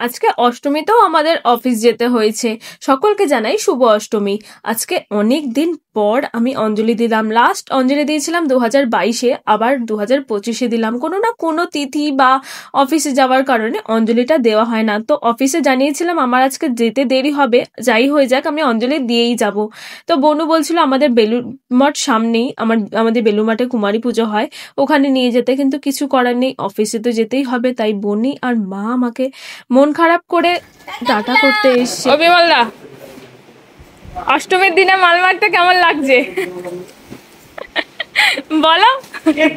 আজকে অষ্টমীতেও আমাদের অফিস যেতে হয়েছে। সকলকে জানাই শুভ অষ্টমী। আজকে অনেক দিন পর আমি অঞ্জলি দিলাম। লাস্ট অঞ্জলি দিয়েছিলাম 2022-এ, আবার 2025-এ দিলাম। কোনো না কোনো তিথি বা অফিসে যাওয়ার কারণে অঞ্জলিটা দেওয়া হয় না। তো অফিসে জানিয়েছিলাম আমার আজকে যেতে দেরি হবে, যাই হয়ে যাক আমি অঞ্জলি দিয়েই যাব। তো বনু বলছিল আমাদের বেলুড় মঠ সামনেই, আমাদের বেলুড় মঠে কুমারী পুজো হয়, ওখানে নিয়ে যেতে, কিন্তু কিছু করার নেই, অফিসে তো যেতেই হবে। তাই বনি আর মা আমাকে মন খারাপ করে টাটা করতে এসছে। ও বিমলদা, অষ্টমীর দিনে মাল মারতে কেমন লাগছে বলো?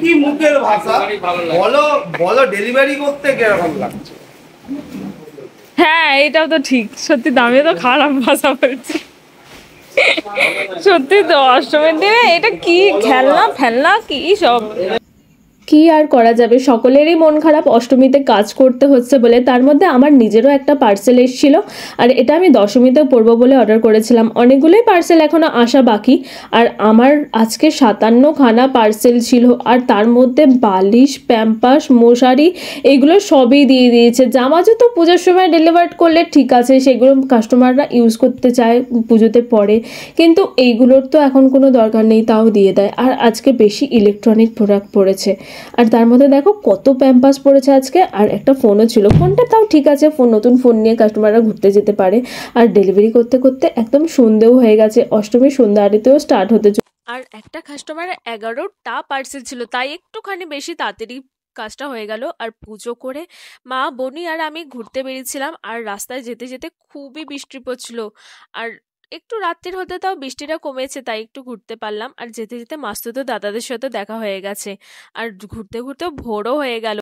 কি মুখের ভাষা, বলো বলো, ডেলিভারি করতে কিরকম লাগছে? হ্যাঁ, এটাও তো ঠিক, সত্যি দামে তো খারাপ ভাষা বলছি। সত্যি তো অষ্টমীর দিনে এটা কি খেলনা ফেলনা কি সব, কি আর করা যাবে, সকলেরই মন খারাপ, অষ্টমীতে কাজ করতে হচ্ছে বলে। তার মধ্যে আমার নিজেরও একটা পার্সেল এসেছিল, আর এটা আমি দশমীতে পরবো বলে অর্ডার করেছিলাম। অনেকগুলোই পার্সেল এখনো আসা বাকি, আর আমার আজকে 57খানা পার্সেল ছিল, আর তার মধ্যে বালিশ, প্যাম্পাস, মশারি এগুলো সবই দিয়ে দিয়েছে। জামা জুতো পুজোর সময় ডেলিভার করলে ঠিক আছে, সেগুলো কাস্টমাররা ইউজ করতে চায় পুজোতে পরে, কিন্তু এইগুলোর তো এখন কোনো দরকার নেই, তাও দিয়ে দেয়। আর আজকে বেশি ইলেকট্রনিক প্রোডাক্ট পড়েছে, আর তার মধ্যে দেখো কত প্যাম্পাস পড়েছে আজকে, আর একটা ফোনও ছিল। ফোনটা তাও ঠিক আছে, নতুন ফোন নিয়ে কাস্টমাররা ঘুরতে যেতে পারে। আর ডেলিভারি করতে করতে একদম সন্ধেও হয়ে গেছে, অষ্টমীর সন্ধ্যা আরতিও স্টার্ট হতে আর একটা কাস্টমারের 11টা পার্সেল ছিল, তাই একটুখানি বেশি তাড়াতাড়ি কাজটা হয়ে গেল। আর পুজো করে মা, বনি আর আমি ঘুরতে বেরিয়েছিলাম, আর রাস্তায় যেতে যেতে খুবই বৃষ্টি পড়ছিল, আর একটু রাত্রির হতে তাও বৃষ্টিটা কমেছে, তাই একটু ঘুরতে পারলাম। আর যেতে যেতে মাস্তুতো দাদাদের সাথে দেখা হয়ে গেছে, আর ঘুরতে ঘুরতে ভোরও হয়ে গেল।